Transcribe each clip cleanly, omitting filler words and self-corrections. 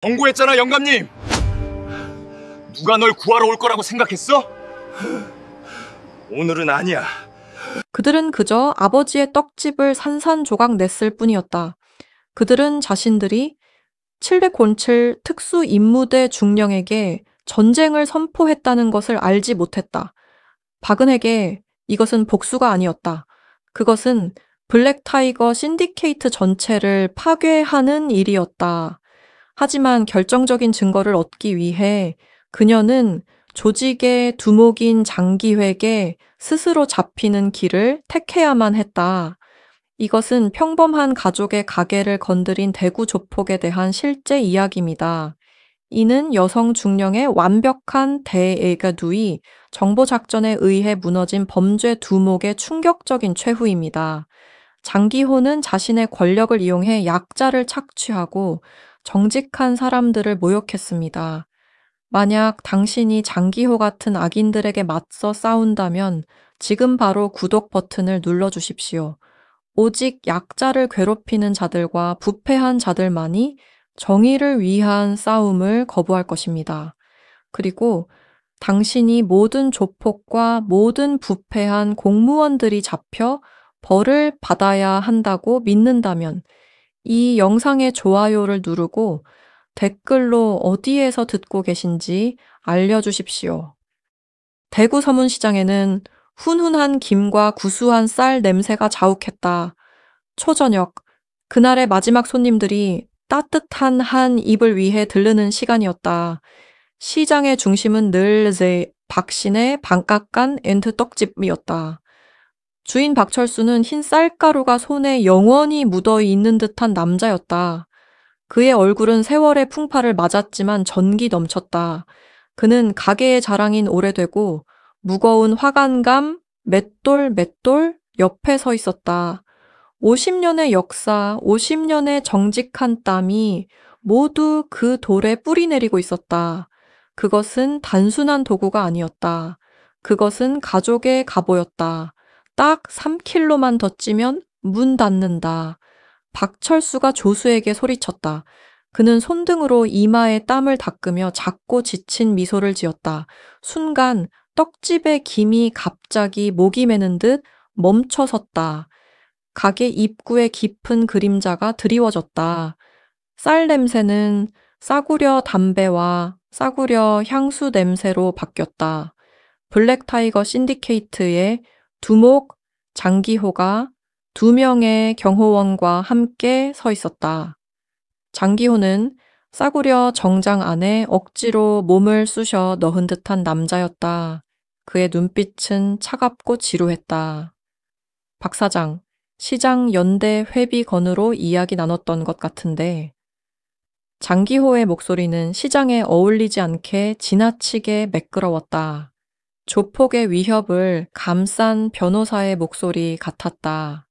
경고했잖아, 영감님. 누가 널 구하러 올 거라고 생각했어? 오늘은 아니야. 그들은 그저 아버지의 떡집을 산산조각 냈을 뿐이었다. 그들은 자신들이 707 특수임무대 중령에게 전쟁을 선포했다는 것을 알지 못했다. 박은에게 이것은 복수가 아니었다. 그것은 블랙타이거 신디케이트 전체를 파괴하는 일이었다. 하지만 결정적인 증거를 얻기 위해 그녀는 조직의 두목인 장기회에게 스스로 잡히는 길을 택해야만 했다. 이것은 평범한 가족의 가계를 건드린 대구 조폭에 대한 실제 이야기입니다. 이는 여성 중령의 완벽한 대애가두이 정보작전에 의해 무너진 범죄 두목의 충격적인 최후입니다. 장기호는 자신의 권력을 이용해 약자를 착취하고 정직한 사람들을 모욕했습니다. 만약 당신이 장기호 같은 악인들에게 맞서 싸운다면 지금 바로 구독 버튼을 눌러주십시오. 오직 약자를 괴롭히는 자들과 부패한 자들만이 정의를 위한 싸움을 거부할 것입니다. 그리고 당신이 모든 조폭과 모든 부패한 공무원들이 잡혀 벌을 받아야 한다고 믿는다면 이 영상의 좋아요를 누르고 댓글로 어디에서 듣고 계신지 알려주십시오. 대구 서문시장에는 훈훈한 김과 구수한 쌀 냄새가 자욱했다. 초저녁, 그날의 마지막 손님들이 따뜻한 한 입을 위해 들르는 시간이었다. 시장의 중심은 늘 박신의 반값간 엔트 떡집이었다. 주인 박철수는 흰 쌀가루가 손에 영원히 묻어 있는 듯한 남자였다. 그의 얼굴은 세월의 풍파를 맞았지만 전기 넘쳤다. 그는 가게의 자랑인 오래되고 무거운 화관감 맷돌 옆에 서 있었다. 50년의 역사, 50년의 정직한 땀이 모두 그 돌에 뿌리 내리고 있었다. 그것은 단순한 도구가 아니었다. 그것은 가족의 갑오였다. 딱 3킬로만 더 찌면 문 닫는다. 박철수가 조수에게 소리쳤다. 그는 손등으로 이마에 땀을 닦으며 작고 지친 미소를 지었다. 순간 떡집의 김이 갑자기 목이 메는 듯 멈춰섰다. 가게 입구의 깊은 그림자가 드리워졌다. 쌀 냄새는 싸구려 담배와 싸구려 향수 냄새로 바뀌었다. 블랙타이거 신디케이트의 두목 장기호가 2명의 경호원과 함께 서 있었다. 장기호는 싸구려 정장 안에 억지로 몸을 쑤셔 넣은 듯한 남자였다. 그의 눈빛은 차갑고 지루했다. 박 사장, 시장 연대 회비건으로 이야기 나눴던 것 같은데 장기호의 목소리는 시장에 어울리지 않게 지나치게 매끄러웠다. 조폭의 위협을 감싼 변호사의 목소리 같았다.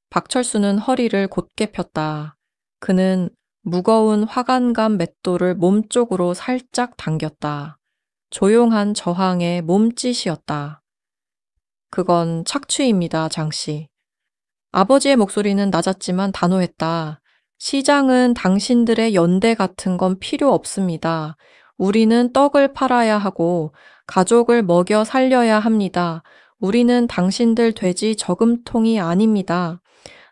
박철수는 허리를 곧게 폈다. 그는 무거운 화관감 맷돌을 몸쪽으로 살짝 당겼다. 조용한 저항의 몸짓이었다. 그건 착취입니다, 장씨. 아버지의 목소리는 낮았지만 단호했다. 시장은 당신들의 연대 같은 건 필요 없습니다. 우리는 떡을 팔아야 하고 가족을 먹여 살려야 합니다. 우리는 당신들 돼지 저금통이 아닙니다.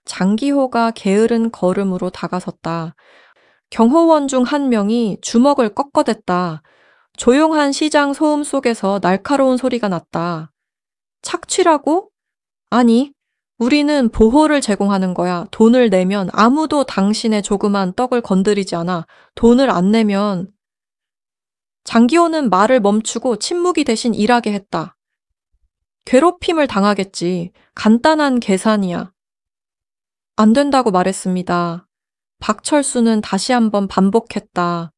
장기호가 게으른 걸음으로 다가섰다. 경호원 중 한 명이 주먹을 꺾어댔다. 조용한 시장 소음 속에서 날카로운 소리가 났다. 착취라고? 아니, 우리는 보호를 제공하는 거야. 돈을 내면 아무도 당신의 조그만 떡을 건드리지 않아. 돈을 안 내면 장기호는 말을 멈추고 침묵이 대신 일하게 했다. 괴롭힘을 당하겠지. 간단한 계산이야. 안 된다고 말했습니다. 박철수는 다시 한번 반복했다.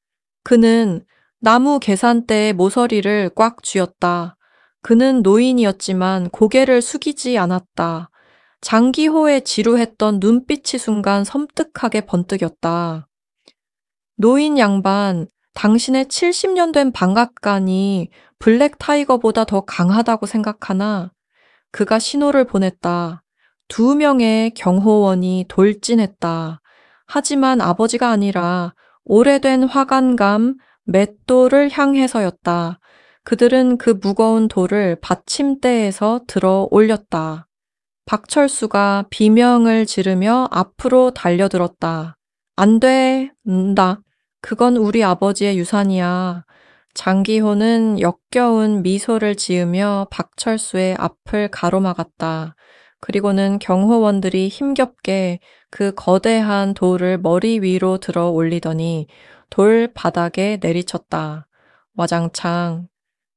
그는 나무 계산대의 모서리를 꽉 쥐었다. 그는 노인이었지만 고개를 숙이지 않았다. 장기호의 지루했던 눈빛이 순간 섬뜩하게 번뜩였다. 노인 양반, 당신의 70년 된 방앗간이 블랙 타이거보다 더 강하다고 생각하나? 그가 신호를 보냈다. 2명의 경호원이 돌진했다. 하지만 아버지가 아니라 오래된 화관감, 맷돌을 향해서였다. 그들은 그 무거운 돌을 받침대에서 들어 올렸다. 박철수가 비명을 지르며 앞으로 달려들었다. 안 돼, 그건 우리 아버지의 유산이야. 장기호는 역겨운 미소를 지으며 박철수의 앞을 가로막았다. 그리고는 경호원들이 힘겹게 그 거대한 돌을 머리 위로 들어 올리더니 돌 바닥에 내리쳤다. 와장창.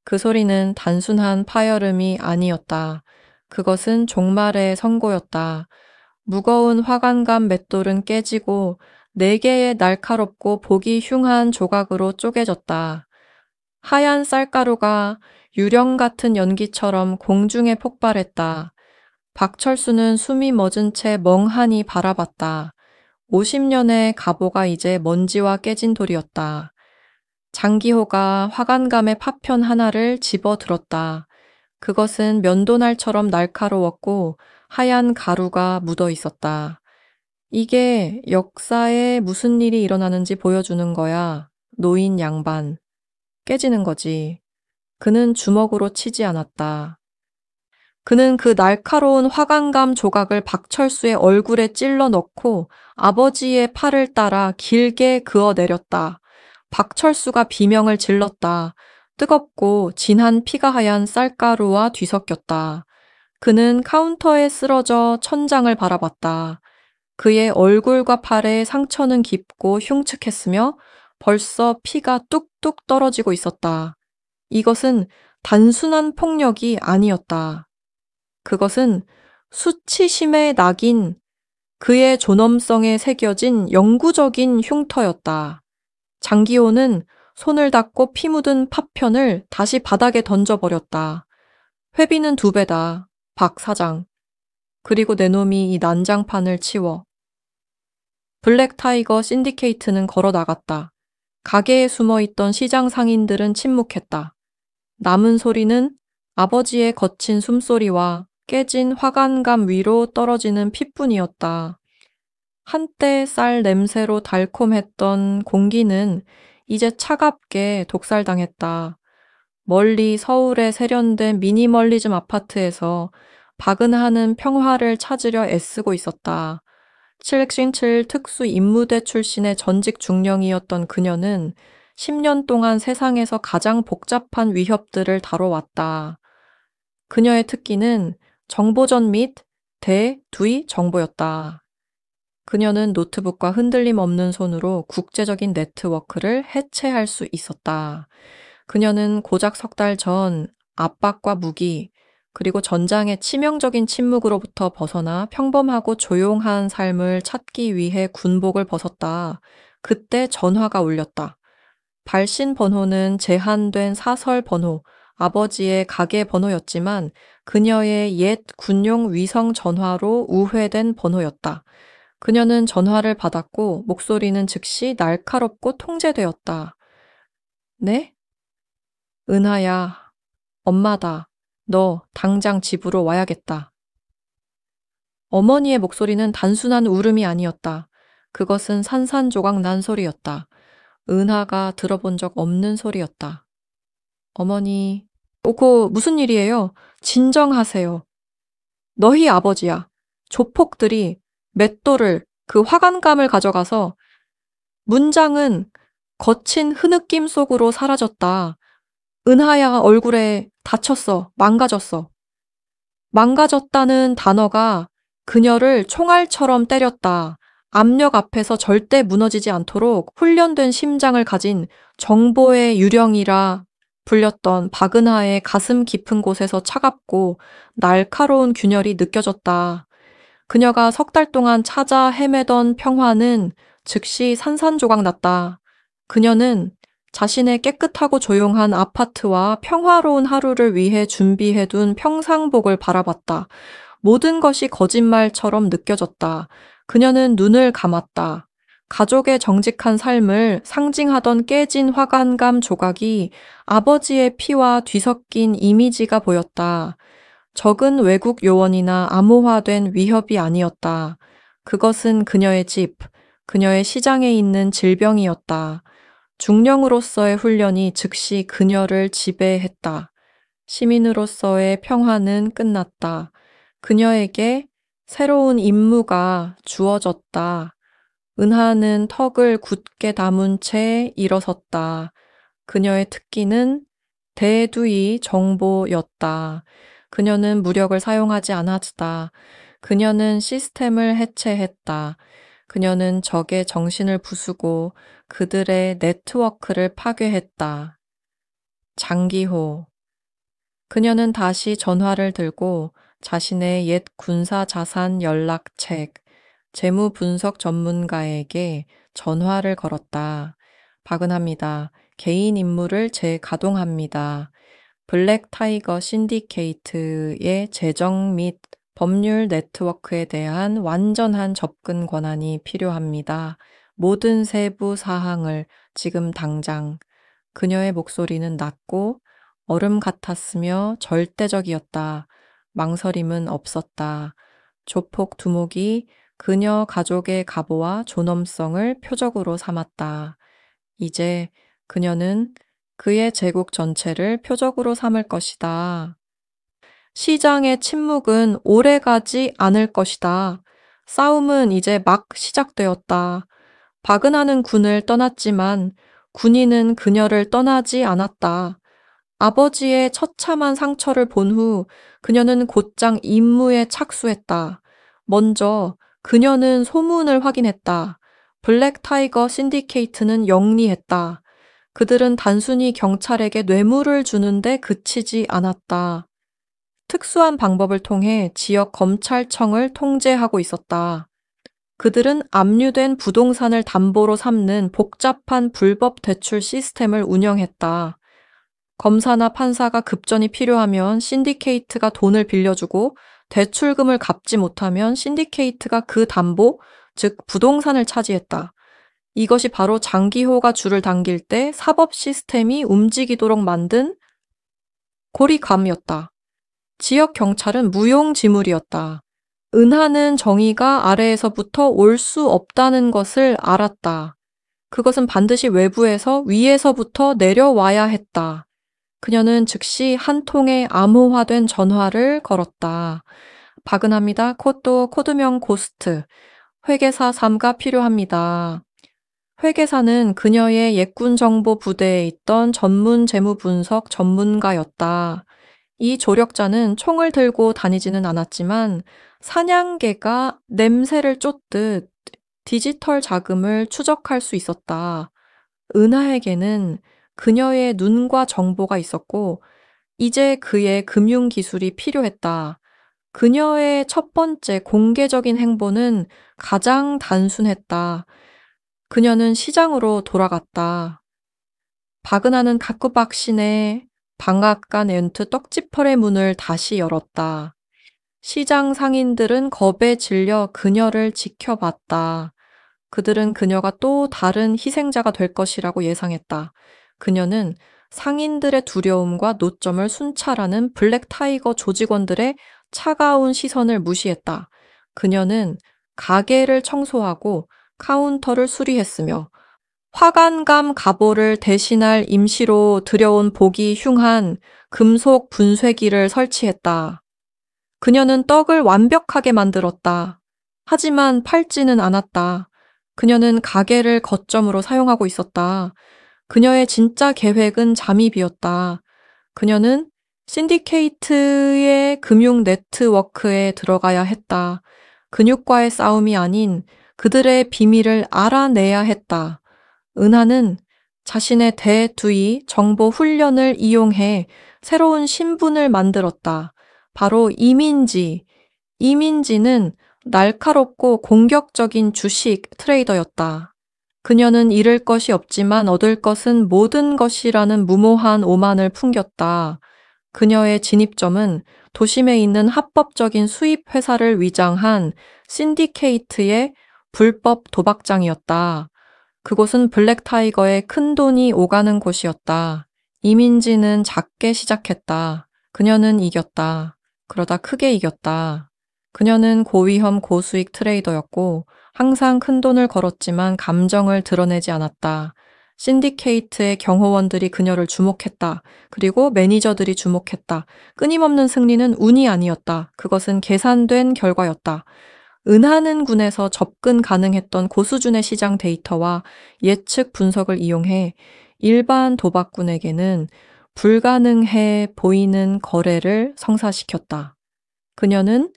그 소리는 단순한 파열음이 아니었다. 그것은 종말의 선고였다. 무거운 화관감 맷돌은 깨지고 4개의 날카롭고 보기 흉한 조각으로 쪼개졌다. 하얀 쌀가루가 유령 같은 연기처럼 공중에 폭발했다. 박철수는 숨이 멎은 채 멍하니 바라봤다. 50년의 갑오가 이제 먼지와 깨진 돌이었다. 장기호가 화관감의 파편 하나를 집어들었다. 그것은 면도날처럼 날카로웠고 하얀 가루가 묻어 있었다. 이게 역사에 무슨 일이 일어나는지 보여주는 거야. 노인 양반. 깨지는 거지. 그는 주먹으로 치지 않았다. 그는 그 날카로운 화관감 조각을 박철수의 얼굴에 찔러 넣고 아버지의 팔을 따라 길게 그어 내렸다. 박철수가 비명을 질렀다. 뜨겁고 진한 피가 하얀 쌀가루와 뒤섞였다. 그는 카운터에 쓰러져 천장을 바라봤다. 그의 얼굴과 팔에 상처는 깊고 흉측했으며 벌써 피가 뚝뚝 떨어지고 있었다. 이것은 단순한 폭력이 아니었다. 그것은 수치심의 낙인, 그의 존엄성에 새겨진 영구적인 흉터였다. 장기호는 손을 닦고 피 묻은 파편을 다시 바닥에 던져버렸다. 회비는 2배다. 박 사장. 그리고 내 놈이 이 난장판을 치워. 블랙타이거 신디케이트는 걸어 나갔다. 가게에 숨어있던 시장 상인들은 침묵했다. 남은 소리는 아버지의 거친 숨소리와 깨진 화관감 위로 떨어지는 피뿐이었다. 한때 쌀 냄새로 달콤했던 공기는 이제 차갑게 독살당했다. 멀리 서울의 세련된 미니멀리즘 아파트에서 박은하는 평화를 찾으려 애쓰고 있었다. 757 특수 임무대 출신의 전직 중령이었던 그녀는 10년 동안 세상에서 가장 복잡한 위협들을 다뤄왔다. 그녀의 특기는 정보전 및 대두의 정보였다. 그녀는 노트북과 흔들림 없는 손으로 국제적인 네트워크를 해체할 수 있었다. 그녀는 고작 3달 전 압박과 무기, 그리고 전장의 치명적인 침묵으로부터 벗어나 평범하고 조용한 삶을 찾기 위해 군복을 벗었다. 그때 전화가 울렸다. 발신 번호는 제한된 사설 번호, 아버지의 가게 번호였지만 그녀의 옛 군용 위성 전화로 우회된 번호였다. 그녀는 전화를 받았고 목소리는 즉시 날카롭고 통제되었다. 네? 은하야, 엄마다. 너 당장 집으로 와야겠다. 어머니의 목소리는 단순한 울음이 아니었다. 그것은 산산조각 난 소리였다. 은하가 들어본 적 없는 소리였다. 어머니, 오고 무슨 일이에요? 진정하세요. 너희 아버지야. 조폭들이 맷돌을, 그 화관감을 가져가서 문장은 거친 흐느낌 속으로 사라졌다. 은하야 얼굴에 다쳤어. 망가졌어. 망가졌다는 단어가 그녀를 총알처럼 때렸다. 압력 앞에서 절대 무너지지 않도록 훈련된 심장을 가진 정보의 유령이라 불렸던 박은하의 가슴 깊은 곳에서 차갑고 날카로운 균열이 느껴졌다. 그녀가 3달 동안 찾아 헤매던 평화는 즉시 산산조각 났다. 그녀는 자신의 깨끗하고 조용한 아파트와 평화로운 하루를 위해 준비해둔 평상복을 바라봤다. 모든 것이 거짓말처럼 느껴졌다. 그녀는 눈을 감았다. 가족의 정직한 삶을 상징하던 깨진 화관감 조각이 아버지의 피와 뒤섞인 이미지가 보였다. 적은 외국 요원이나 암호화된 위협이 아니었다. 그것은 그녀의 집, 그녀의 시장에 있는 질병이었다. 중령으로서의 훈련이 즉시 그녀를 지배했다. 시민으로서의 평화는 끝났다. 그녀에게 새로운 임무가 주어졌다. 은하는 턱을 굳게 다문 채 일어섰다. 그녀의 특기는 대두의 정보였다. 그녀는 무력을 사용하지 않았다. 그녀는 시스템을 해체했다. 그녀는 적의 정신을 부수고 그들의 네트워크를 파괴했다. 장기호. 그녀는 다시 전화를 들고 자신의 옛 군사 자산 연락책, 재무 분석 전문가에게 전화를 걸었다. 박은하입니다. 개인 임무를 재가동합니다. 블랙 타이거 신디케이트의 재정 및 법률 네트워크에 대한 완전한 접근 권한이 필요합니다. 모든 세부 사항을 지금 당장. 그녀의 목소리는 낮고 얼음 같았으며 절대적이었다. 망설임은 없었다. 조폭 두목이 그녀 가족의 가보와 존엄성을 표적으로 삼았다. 이제 그녀는 그의 제국 전체를 표적으로 삼을 것이다. 시장의 침묵은 오래가지 않을 것이다. 싸움은 이제 막 시작되었다. 박은하는 군을 떠났지만 군인은 그녀를 떠나지 않았다. 아버지의 처참한 상처를 본 후 그녀는 곧장 임무에 착수했다. 먼저 그녀는 소문을 확인했다. 블랙 타이거 신디케이트는 영리했다. 그들은 단순히 경찰에게 뇌물을 주는데 그치지 않았다. 특수한 방법을 통해 지역 검찰청을 통제하고 있었다. 그들은 압류된 부동산을 담보로 삼는 복잡한 불법 대출 시스템을 운영했다. 검사나 판사가 급전이 필요하면 신디케이트가 돈을 빌려주고 대출금을 갚지 못하면 신디케이트가 그 담보, 즉 부동산을 차지했다. 이것이 바로 장기호가 줄을 당길 때 사법 시스템이 움직이도록 만든 고리감이었다. 지역 경찰은 무용지물이었다. 은하는 정의가 아래에서부터 올 수 없다는 것을 알았다. 그것은 반드시 외부에서 위에서부터 내려와야 했다. 그녀는 즉시 한 통의 암호화된 전화를 걸었다. 박은하입니다. 코드명 고스트. 회계사 3가 필요합니다. 회계사는 그녀의 옛군 정보 부대에 있던 전문 재무 분석 전문가였다. 이 조력자는 총을 들고 다니지는 않았지만 사냥개가 냄새를 쫓듯 디지털 자금을 추적할 수 있었다. 은하에게는 그녀의 눈과 정보가 있었고 이제 그의 금융 기술이 필요했다. 그녀의 첫 번째 공개적인 행보는 가장 단순했다. 그녀는 시장으로 돌아갔다. 박은하는 가쿠박신의 방앗간 엔트 떡지펄의 문을 다시 열었다. 시장 상인들은 겁에 질려 그녀를 지켜봤다. 그들은 그녀가 또 다른 희생자가 될 것이라고 예상했다. 그녀는 상인들의 두려움과 노점을 순찰하는 블랙 타이거 조직원들의 차가운 시선을 무시했다. 그녀는 가게를 청소하고 카운터를 수리했으며 화관감 갑오를 대신할 임시로 들여온 보기 흉한 금속 분쇄기를 설치했다. 그녀는 떡을 완벽하게 만들었다. 하지만 팔지는 않았다. 그녀는 가게를 거점으로 사용하고 있었다. 그녀의 진짜 계획은 잠입이었다. 그녀는 신디케이트의 금융 네트워크에 들어가야 했다. 근육과의 싸움이 아닌 그들의 비밀을 알아내야 했다. 은하는 자신의 대두의 정보 훈련을 이용해 새로운 신분을 만들었다. 바로 이민지. 이민지는 날카롭고 공격적인 주식 트레이더였다. 그녀는 잃을 것이 없지만 얻을 것은 모든 것이라는 무모한 오만을 풍겼다. 그녀의 진입점은 도심에 있는 합법적인 수입 회사를 위장한 신디케이트의 불법 도박장이었다. 그곳은 블랙 타이거의 큰 돈이 오가는 곳이었다. 이민지는 작게 시작했다. 그녀는 이겼다. 그러다 크게 이겼다. 그녀는 고위험 고수익 트레이더였고 항상 큰돈을 걸었지만 감정을 드러내지 않았다. 신디케이트의 경호원들이 그녀를 주목했다. 그리고 매니저들이 주목했다. 끊임없는 승리는 운이 아니었다. 그것은 계산된 결과였다. 은하는 군에서 접근 가능했던 고수준의 시장 데이터와 예측 분석을 이용해 일반 도박꾼에게는 불가능해 보이는 거래를 성사시켰다. 그녀는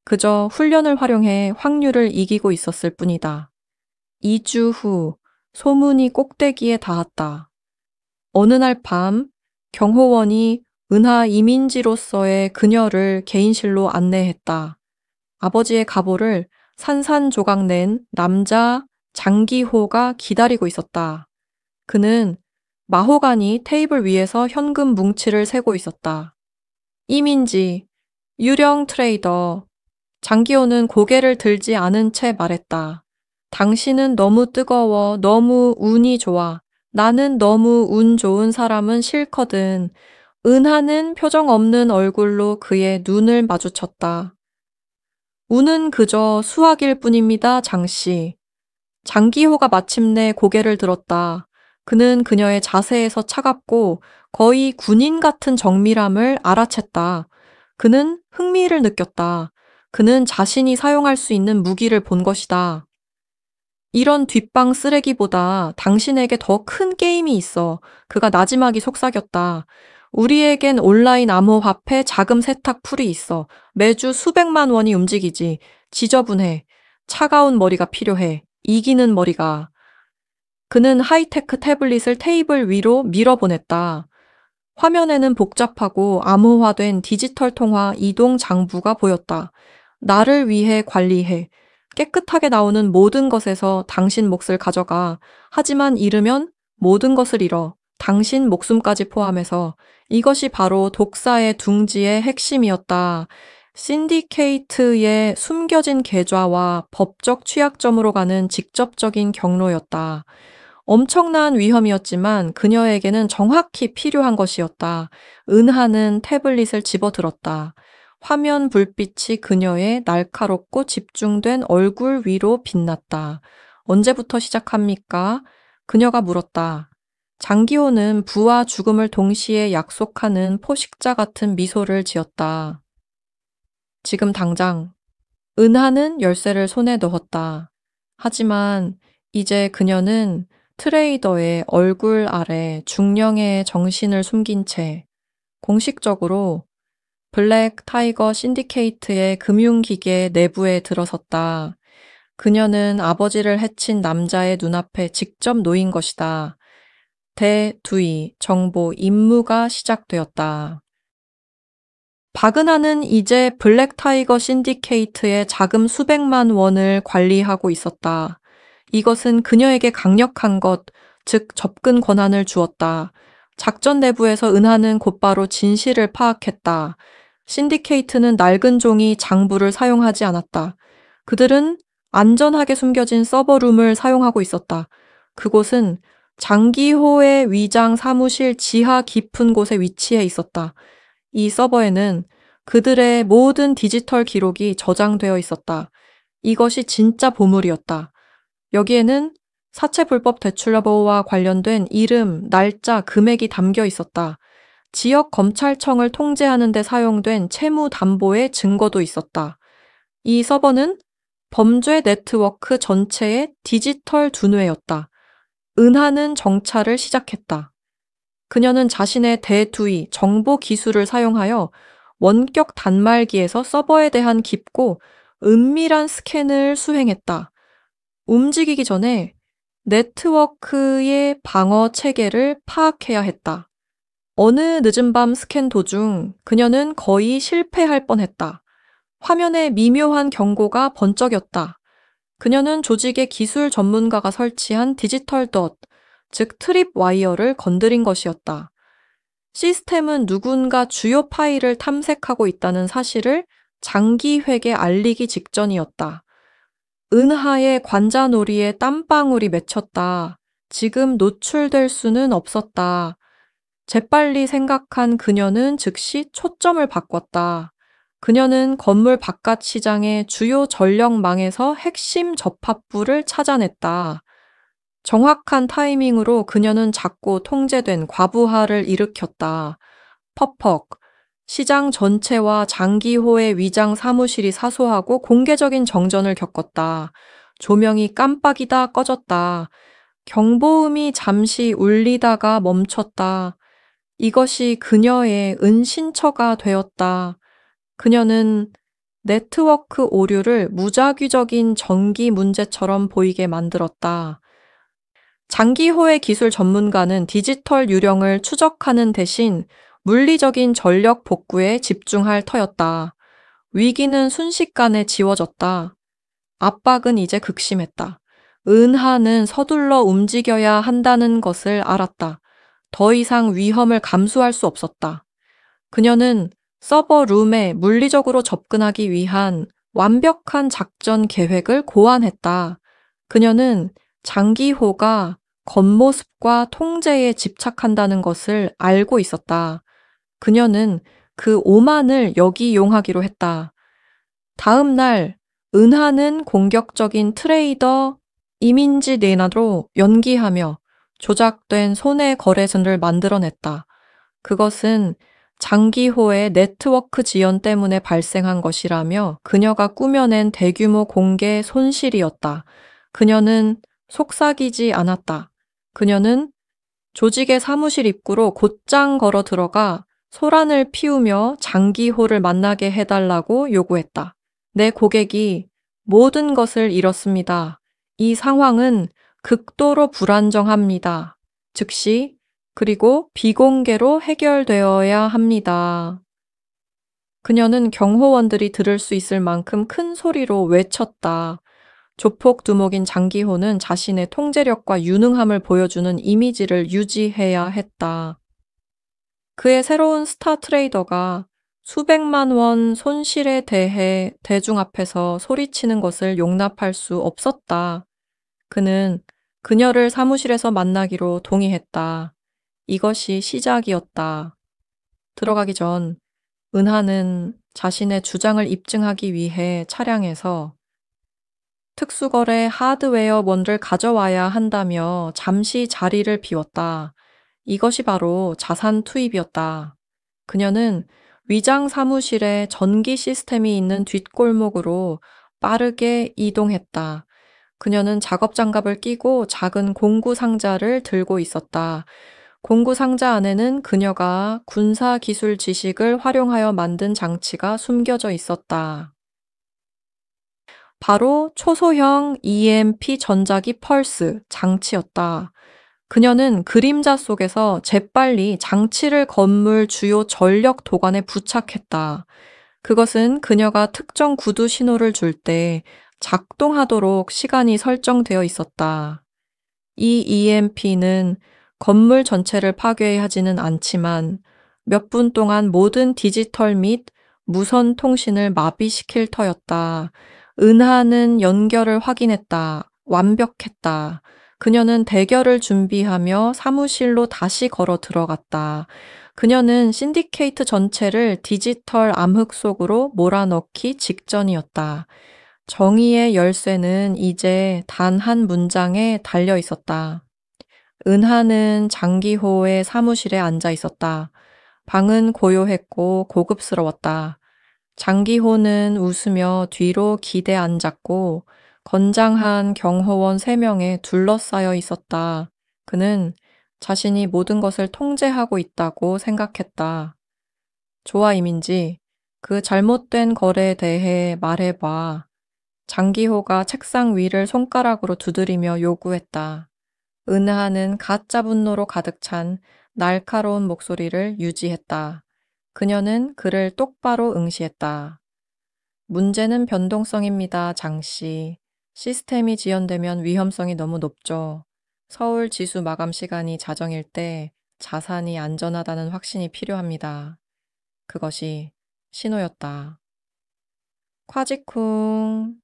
그저 훈련을 활용해 확률을 이기고 있었을 뿐이다. 2주 후 소문이 꼭대기에 닿았다. 어느 날 밤 경호원이 은하 이민지로서의 그녀를 개인실로 안내했다. 아버지의 가보를 산산조각 낸 남자 장기호가 기다리고 있었다. 그는 마호가니 테이블 위에서 현금 뭉치를 세고 있었다. 이민지, 유령 트레이더. 장기호는 고개를 들지 않은 채 말했다. 당신은 너무 뜨거워, 너무 운이 좋아. 나는 너무 운 좋은 사람은 싫거든. 은하는 표정 없는 얼굴로 그의 눈을 마주쳤다. 운은 그저 수학일 뿐입니다, 장씨. 장기호가 마침내 고개를 들었다. 그는 그녀의 자세에서 차갑고 거의 군인 같은 정밀함을 알아챘다. 그는 흥미를 느꼈다. 그는 자신이 사용할 수 있는 무기를 본 것이다. 이런 뒷방 쓰레기보다 당신에게 더 큰 게임이 있어. 그가 나지막이 속삭였다. 우리에겐 온라인 암호화폐 자금 세탁 풀이 있어. 매주 수백만 원이 움직이지. 지저분해. 차가운 머리가 필요해. 이기는 머리가. 그는 하이테크 태블릿을 테이블 위로 밀어보냈다. 화면에는 복잡하고 암호화된 디지털 통화 이동 장부가 보였다. 나를 위해 관리해. 깨끗하게 나오는 모든 것에서 당신 몫을 가져가. 하지만 잃으면 모든 것을 잃어. 당신 목숨까지 포함해서. 이것이 바로 독사의 둥지의 핵심이었다. 신디케이트의 숨겨진 계좌와 법적 취약점으로 가는 직접적인 경로였다. 엄청난 위험이었지만 그녀에게는 정확히 필요한 것이었다. 은하는 태블릿을 집어들었다. 화면 불빛이 그녀의 날카롭고 집중된 얼굴 위로 빛났다. 언제부터 시작합니까? 그녀가 물었다. 장기호는 부와 죽음을 동시에 약속하는 포식자 같은 미소를 지었다. 지금 당장. 은하는 열쇠를 손에 넣었다. 하지만 이제 그녀는 트레이더의 얼굴 아래 중령의 정신을 숨긴 채 공식적으로 블랙 타이거 신디케이트의 금융기계 내부에 들어섰다. 그녀는 아버지를 해친 남자의 눈앞에 직접 놓인 것이다. 대두의 정보 임무가 시작되었다. 박은하는 이제 블랙 타이거 신디케이트의 자금 수백만 원을 관리하고 있었다. 이것은 그녀에게 강력한 것, 즉 접근 권한을 주었다. 작전 내부에서 은하는 곧바로 진실을 파악했다. 신디케이트는 낡은 종이 장부를 사용하지 않았다. 그들은 안전하게 숨겨진 서버룸을 사용하고 있었다. 그곳은 장기호의 위장 사무실 지하 깊은 곳에 위치해 있었다. 이 서버에는 그들의 모든 디지털 기록이 저장되어 있었다. 이것이 진짜 보물이었다. 여기에는 사채 불법 대출 여부와 관련된 이름, 날짜, 금액이 담겨 있었다. 지역 검찰청을 통제하는 데 사용된 채무 담보의 증거도 있었다. 이 서버는 범죄 네트워크 전체의 디지털 두뇌였다. 은하는 정찰을 시작했다. 그녀는 자신의 대두의 정보 기술을 사용하여 원격 단말기에서 서버에 대한 깊고 은밀한 스캔을 수행했다. 움직이기 전에 네트워크의 방어 체계를 파악해야 했다. 어느 늦은 밤 스캔 도중 그녀는 거의 실패할 뻔했다. 화면에 미묘한 경고가 번쩍였다. 그녀는 조직의 기술 전문가가 설치한 디지털 덫, 즉 트립 와이어를 건드린 것이었다. 시스템은 누군가 주요 파일을 탐색하고 있다는 사실을 장기회에 알리기 직전이었다. 은하의 관자놀이에 땀방울이 맺혔다. 지금 노출될 수는 없었다. 재빨리 생각한 그녀는 즉시 초점을 바꿨다. 그녀는 건물 바깥 시장의 주요 전력망에서 핵심 접합부를 찾아냈다. 정확한 타이밍으로 그녀는 작고 통제된 과부하를 일으켰다. 퍽퍽. 시장 전체와 장기호의 위장 사무실이 사소하고 공개적인 정전을 겪었다. 조명이 깜빡이다 꺼졌다. 경보음이 잠시 울리다가 멈췄다. 이것이 그녀의 은신처가 되었다. 그녀는 네트워크 오류를 무작위적인 전기 문제처럼 보이게 만들었다. 장기호의 기술 전문가는 디지털 유령을 추적하는 대신 물리적인 전력 복구에 집중할 터였다. 위기는 순식간에 지워졌다. 압박은 이제 극심했다. 은하는 서둘러 움직여야 한다는 것을 알았다. 더 이상 위험을 감수할 수 없었다. 그녀는 서버룸에 물리적으로 접근하기 위한 완벽한 작전 계획을 고안했다. 그녀는 장기호가 겉모습과 통제에 집착한다는 것을 알고 있었다. 그녀는 그 오만을 역이용하기로 했다. 다음 날 은하는 공격적인 트레이더 이민지 네나로 연기하며 조작된 손해 거래선을 만들어냈다. 그것은 장기호의 네트워크 지연 때문에 발생한 것이라며 그녀가 꾸며낸 대규모 공개 손실이었다. 그녀는 속삭이지 않았다. 그녀는 조직의 사무실 입구로 곧장 걸어 들어가 소란을 피우며 장기호를 만나게 해달라고 요구했다. 내 고객이 모든 것을 잃었습니다. 이 상황은 극도로 불안정합니다. 즉시 그리고 비공개로 해결되어야 합니다. 그녀는 경호원들이 들을 수 있을 만큼 큰 소리로 외쳤다. 조폭 두목인 장기호는 자신의 통제력과 유능함을 보여주는 이미지를 유지해야 했다. 그의 새로운 스타 트레이더가 수백만 원 손실에 대해 대중 앞에서 소리치는 것을 용납할 수 없었다. 그는 그녀를 사무실에서 만나기로 동의했다. 이것이 시작이었다. 들어가기 전 은하는 자신의 주장을 입증하기 위해 차량에서 특수거래 하드웨어원을 가져와야 한다며 잠시 자리를 비웠다. 이것이 바로 자산 투입이었다. 그녀는 위장 사무실에 전기 시스템이 있는 뒷골목으로 빠르게 이동했다. 그녀는 작업 장갑을 끼고 작은 공구 상자를 들고 있었다. 공구 상자 안에는 그녀가 군사 기술 지식을 활용하여 만든 장치가 숨겨져 있었다. 바로 초소형 EMP 전자기 펄스 장치였다. 그녀는 그림자 속에서 재빨리 장치를 건물 주요 전력 도관에 부착했다. 그것은 그녀가 특정 구두 신호를 줄 때 작동하도록 시간이 설정되어 있었다. 이 EMP는 건물 전체를 파괴하지는 않지만 몇 분 동안 모든 디지털 및 무선 통신을 마비시킬 터였다. 은하는 연결을 확인했다. 완벽했다. 그녀는 대결을 준비하며 사무실로 다시 걸어 들어갔다. 그녀는 신디케이트 전체를 디지털 암흑 속으로 몰아넣기 직전이었다. 정의의 열쇠는 이제 단 한 문장에 달려 있었다. 은하는 장기호의 사무실에 앉아 있었다. 방은 고요했고 고급스러웠다. 장기호는 웃으며 뒤로 기대 앉았고 건장한 경호원 3명에 둘러싸여 있었다. 그는 자신이 모든 것을 통제하고 있다고 생각했다. 좋아, 이민지. 그 잘못된 거래에 대해 말해봐. 장기호가 책상 위를 손가락으로 두드리며 요구했다. 은하는 가짜 분노로 가득 찬 날카로운 목소리를 유지했다. 그녀는 그를 똑바로 응시했다. 문제는 변동성입니다, 장씨. 시스템이 지연되면 위험성이 너무 높죠. 서울 지수 마감 시간이 자정일 때 자산이 안전하다는 확신이 필요합니다. 그것이 신호였다. 콰지쿵.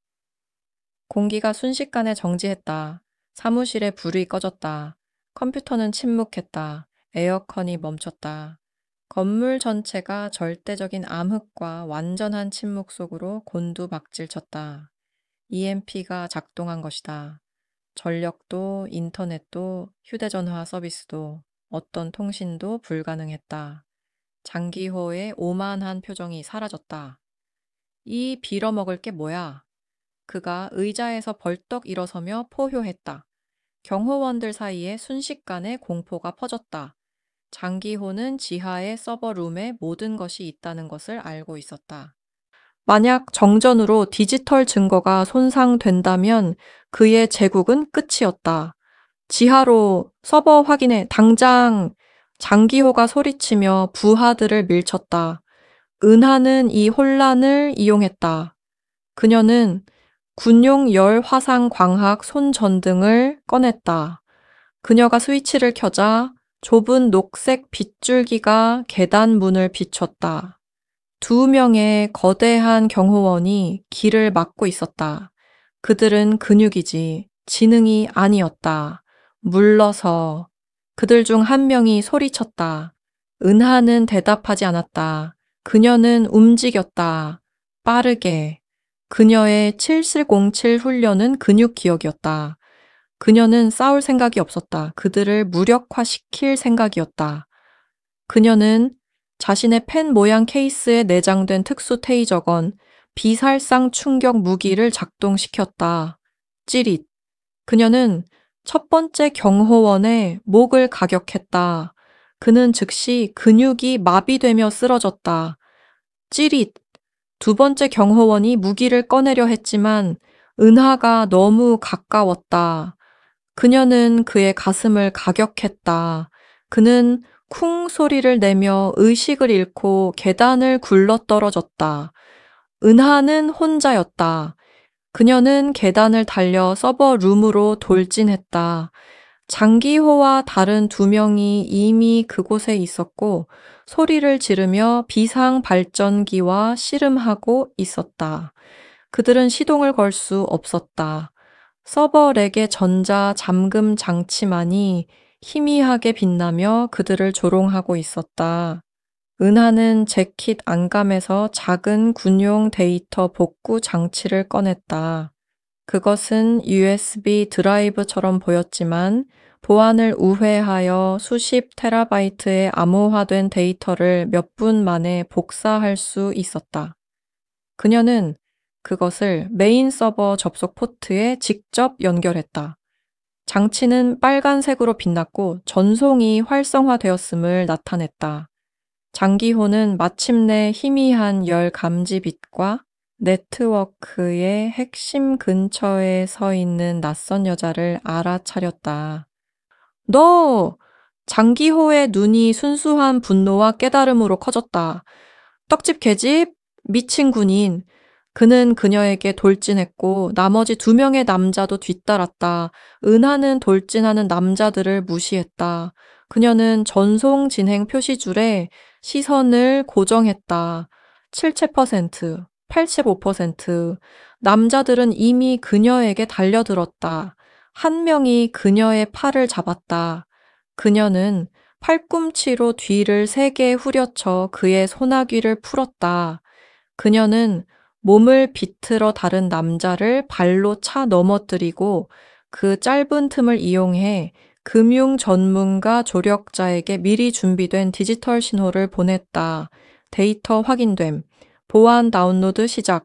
공기가 순식간에 정지했다. 사무실에 불이 꺼졌다. 컴퓨터는 침묵했다. 에어컨이 멈췄다. 건물 전체가 절대적인 암흑과 완전한 침묵 속으로 곤두박질쳤다. EMP가 작동한 것이다. 전력도, 인터넷도, 휴대전화 서비스도, 어떤 통신도 불가능했다. 장기호의 오만한 표정이 사라졌다. 이 빌어먹을 게 뭐야? 그가 의자에서 벌떡 일어서며 포효했다. 경호원들 사이에 순식간에 공포가 퍼졌다. 장기호는 지하의 서버룸에 모든 것이 있다는 것을 알고 있었다. 만약 정전으로 디지털 증거가 손상된다면 그의 제국은 끝이었다. 지하로 서버 확인해, 당장! 장기호가 소리치며 부하들을 밀쳤다. 은하는 이 혼란을 이용했다. 그녀는 군용 열 화상 광학 손전등을 꺼냈다. 그녀가 스위치를 켜자 좁은 녹색 빗줄기가 계단 문을 비췄다. 2명의 거대한 경호원이 길을 막고 있었다. 그들은 근육이지 지능이 아니었다. 물러서. 그들 중 한 명이 소리쳤다. 은하는 대답하지 않았다. 그녀는 움직였다. 빠르게. 그녀의 7707 훈련은 근육 기억이었다. 그녀는 싸울 생각이 없었다. 그들을 무력화시킬 생각이었다. 그녀는 자신의 펜 모양 케이스에 내장된 특수 테이저건, 비살상 충격 무기를 작동시켰다. 찌릿. 그녀는 첫 번째 경호원의 목을 가격했다. 그는 즉시 근육이 마비되며 쓰러졌다. 찌릿. 2번째 경호원이 무기를 꺼내려 했지만 은하가 너무 가까웠다. 그녀는 그의 가슴을 가격했다. 그는 쿵 소리를 내며 의식을 잃고 계단을 굴러떨어졌다. 은하는 혼자였다. 그녀는 계단을 달려 서버룸으로 돌진했다. 장기호와 다른 2명이 이미 그곳에 있었고 소리를 지르며 비상 발전기와 씨름하고 있었다. 그들은 시동을 걸 수 없었다. 서버렉의 전자 잠금 장치만이 희미하게 빛나며 그들을 조롱하고 있었다. 은하는 재킷 안감에서 작은 군용 데이터 복구 장치를 꺼냈다. 그것은 USB 드라이브처럼 보였지만 보안을 우회하여 수십 테라바이트의 암호화된 데이터를 몇 분 만에 복사할 수 있었다. 그녀는 그것을 메인 서버 접속 포트에 직접 연결했다. 장치는 빨간색으로 빛났고 전송이 활성화되었음을 나타냈다. 장기호는 마침내 희미한 열 감지 빛과 네트워크의 핵심 근처에 서 있는 낯선 여자를 알아차렸다. 너! 장기호의 눈이 순수한 분노와 깨달음으로 커졌다. 떡집 계집, 미친 군인. 그는 그녀에게 돌진했고 나머지 2명의 남자도 뒤따랐다. 은하는 돌진하는 남자들을 무시했다. 그녀는 전송 진행 표시줄에 시선을 고정했다. 77%, 85%. 남자들은 이미 그녀에게 달려들었다. 한 명이 그녀의 팔을 잡았다. 그녀는 팔꿈치로 뒤를 세게 후려쳐 그의 소나귀를 풀었다. 그녀는 몸을 비틀어 다른 남자를 발로 차 넘어뜨리고 그 짧은 틈을 이용해 금융 전문가 조력자에게 미리 준비된 디지털 신호를 보냈다. 데이터 확인됨. 보안 다운로드 시작.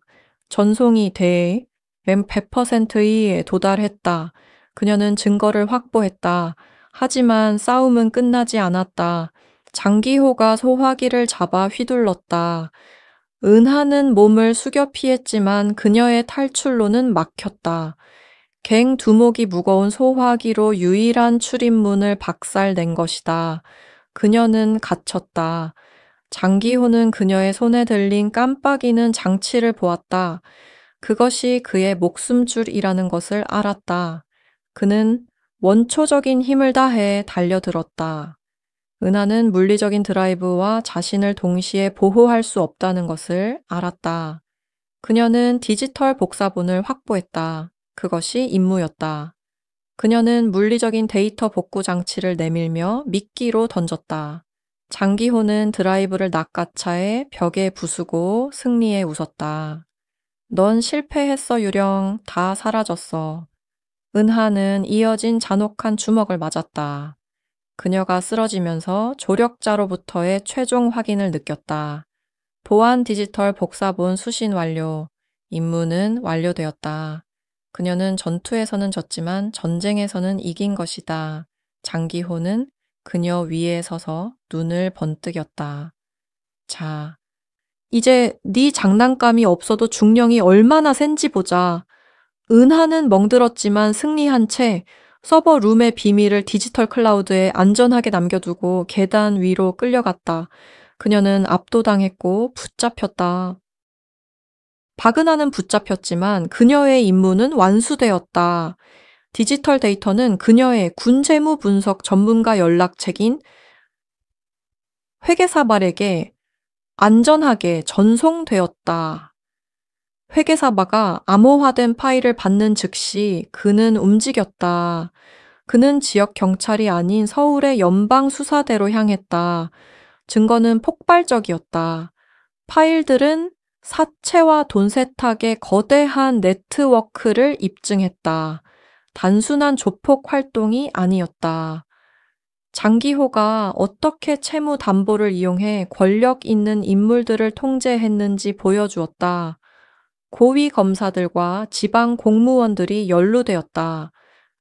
전송이 돼. 램 100%에 도달했다. 그녀는 증거를 확보했다. 하지만 싸움은 끝나지 않았다. 장기호가 소화기를 잡아 휘둘렀다. 은하는 몸을 숙여 피했지만 그녀의 탈출로는 막혔다. 갱 두목이 무거운 소화기로 유일한 출입문을 박살낸 것이다. 그녀는 갇혔다. 장기호는 그녀의 손에 들린 깜빡이는 장치를 보았다. 그것이 그의 목숨줄이라는 것을 알았다. 그는 원초적인 힘을 다해 달려들었다. 은하는 물리적인 드라이브와 자신을 동시에 보호할 수 없다는 것을 알았다. 그녀는 디지털 복사본을 확보했다. 그것이 임무였다. 그녀는 물리적인 데이터 복구 장치를 내밀며 미끼로 던졌다. 장기호는 드라이브를 낚아차에 벽에 부수고 승리에 웃었다. 넌 실패했어, 유령. 다 사라졌어. 은하는 이어진 잔혹한 주먹을 맞았다. 그녀가 쓰러지면서 조력자로부터의 최종 확인을 느꼈다. 보안 디지털 복사본 수신 완료. 임무는 완료되었다. 그녀는 전투에서는 졌지만 전쟁에서는 이긴 것이다. 장기호는 그녀 위에 서서 눈을 번뜩였다. 자, 이제 네 장난감이 없어도 중령이 얼마나 센지 보자. 은하는 멍들었지만 승리한 채 서버 룸의 비밀을 디지털 클라우드에 안전하게 남겨두고 계단 위로 끌려갔다. 그녀는 압도당했고 붙잡혔다. 박은하는 붙잡혔지만 그녀의 임무는 완수되었다. 디지털 데이터는 그녀의 군재무 분석 전문가 연락책인 회계사발에게 안전하게 전송되었다. 회계사바가 암호화된 파일을 받는 즉시 그는 움직였다. 그는 지역 경찰이 아닌 서울의 연방수사대로 향했다. 증거는 폭발적이었다. 파일들은 사채와 돈 세탁의 거대한 네트워크를 입증했다. 단순한 조폭 활동이 아니었다. 장기호가 어떻게 채무 담보를 이용해 권력 있는 인물들을 통제했는지 보여주었다. 고위 검사들과 지방 공무원들이 연루되었다.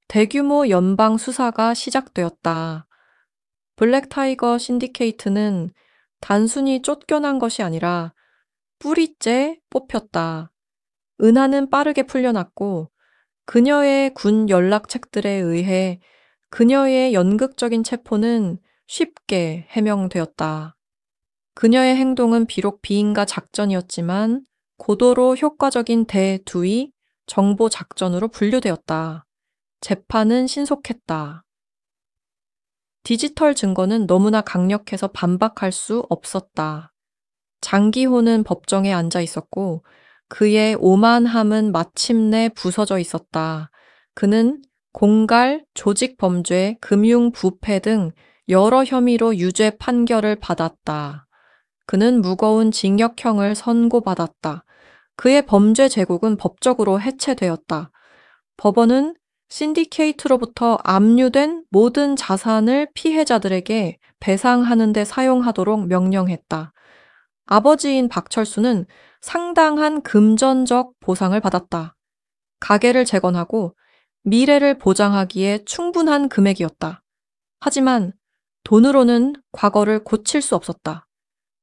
대규모 연방 수사가 시작되었다. 블랙타이거 신디케이트는 단순히 쫓겨난 것이 아니라 뿌리째 뽑혔다. 은하는 빠르게 풀려났고 그녀의 군 연락책들에 의해 그녀의 연극적인 체포는 쉽게 해명되었다. 그녀의 행동은 비록 비인가 작전이었지만 고도로 효과적인 대두의 정보 작전으로 분류되었다. 재판은 신속했다. 디지털 증거는 너무나 강력해서 반박할 수 없었다. 장기호는 법정에 앉아 있었고 그의 오만함은 마침내 부서져 있었다. 그는 공갈, 조직범죄, 금융부패 등 여러 혐의로 유죄 판결을 받았다. 그는 무거운 징역형을 선고받았다. 그의 범죄 제국은 법적으로 해체되었다. 법원은 신디케이트로부터 압류된 모든 자산을 피해자들에게 배상하는 데 사용하도록 명령했다. 아버지인 박철수는 상당한 금전적 보상을 받았다. 가게를 재건하고 미래를 보장하기에 충분한 금액이었다. 하지만 돈으로는 과거를 고칠 수 없었다.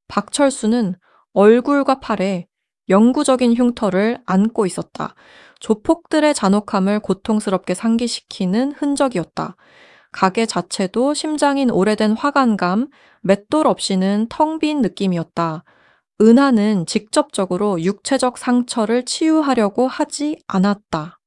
박철수는 얼굴과 팔에 영구적인 흉터를 안고 있었다. 조폭들의 잔혹함을 고통스럽게 상기시키는 흔적이었다. 가게 자체도 심장인 오래된 화관감, 맷돌 없이는 텅 빈 느낌이었다. 은하는 직접적으로 육체적 상처를 치유하려고 하지 않았다.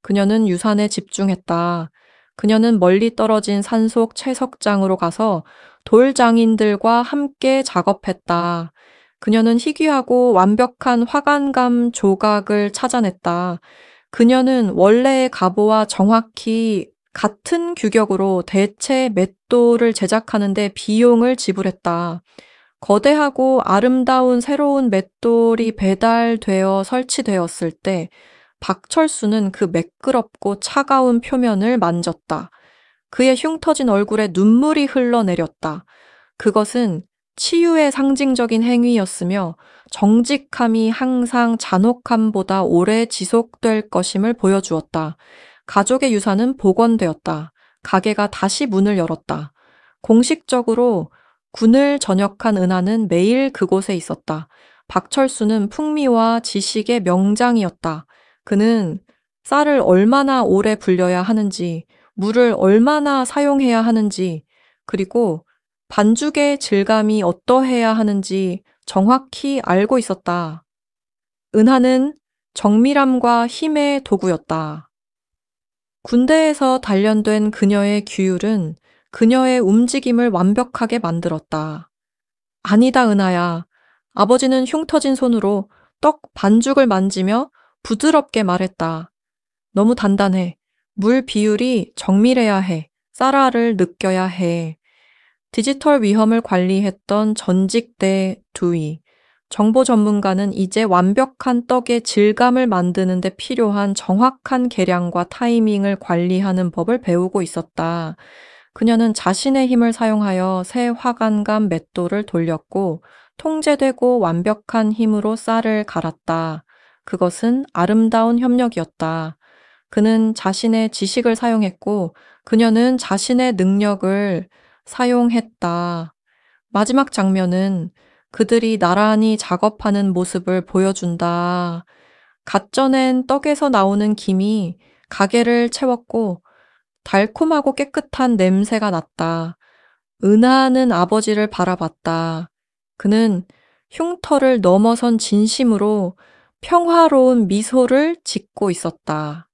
그녀는 유산에 집중했다. 그녀는 멀리 떨어진 산속 채석장으로 가서 돌장인들과 함께 작업했다. 그녀는 희귀하고 완벽한 화관감 조각을 찾아냈다. 그녀는 원래의 갑오와 정확히 같은 규격으로 대체 맷돌을 제작하는데 비용을 지불했다. 거대하고 아름다운 새로운 맷돌이 배달되어 설치되었을 때 박철수는 그 매끄럽고 차가운 표면을 만졌다. 그의 흉터진 얼굴에 눈물이 흘러내렸다. 그것은 치유의 상징적인 행위였으며 정직함이 항상 잔혹함보다 오래 지속될 것임을 보여주었다. 가족의 유산은 복원되었다. 가게가 다시 문을 열었다. 공식적으로 군을 전역한 은하는 매일 그곳에 있었다. 박철수는 풍미와 지식의 명장이었다. 그는 쌀을 얼마나 오래 불려야 하는지, 물을 얼마나 사용해야 하는지, 그리고 반죽의 질감이 어떠해야 하는지 정확히 알고 있었다. 은하는 정밀함과 힘의 도구였다. 군대에서 단련된 그녀의 규율은 그녀의 움직임을 완벽하게 만들었다. 아니다, 은하야. 아버지는 흉터진 손으로 떡 반죽을 만지며 부드럽게 말했다. 너무 단단해. 물 비율이 정밀해야 해. 쌀알을 느껴야 해. 디지털 위험을 관리했던 전직대 두위. 정보 전문가는 이제 완벽한 떡의 질감을 만드는 데 필요한 정확한 계량과 타이밍을 관리하는 법을 배우고 있었다. 그녀는 자신의 힘을 사용하여 새 화관감 맷돌을 돌렸고 통제되고 완벽한 힘으로 쌀을 갈았다. 그것은 아름다운 협력이었다. 그는 자신의 지식을 사용했고 그녀는 자신의 능력을 사용했다. 마지막 장면은 그들이 나란히 작업하는 모습을 보여준다. 갓 쪄낸 떡에서 나오는 김이 가게를 채웠고 달콤하고 깨끗한 냄새가 났다. 은하는 아버지를 바라봤다. 그는 흉터를 넘어선 진심으로 평화로운 미소를 짓고 있었다.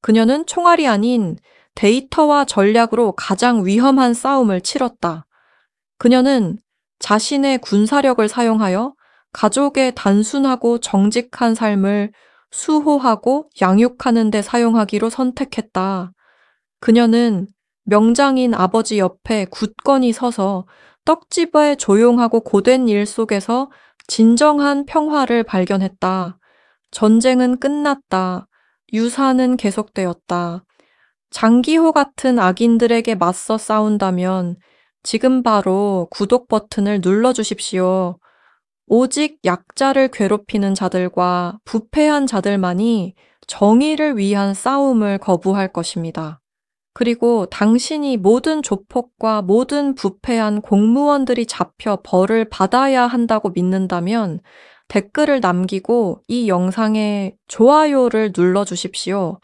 그녀는 총알이 아닌 데이터와 전략으로 가장 위험한 싸움을 치렀다. 그녀는 자신의 군사력을 사용하여 가족의 단순하고 정직한 삶을 수호하고 양육하는 데 사용하기로 선택했다. 그녀는 명장인 아버지 옆에 굳건히 서서 떡집의 조용하고 고된 일 속에서 진정한 평화를 발견했다. 전쟁은 끝났다. 유산은 계속되었다. 장기호 같은 악인들에게 맞서 싸운다면 지금 바로 구독 버튼을 눌러주십시오. 오직 약자를 괴롭히는 자들과 부패한 자들만이 정의를 위한 싸움을 거부할 것입니다. 그리고 당신이 모든 조폭과 모든 부패한 공무원들이 잡혀 벌을 받아야 한다고 믿는다면 댓글을 남기고 이 영상에 좋아요를 눌러주십시오.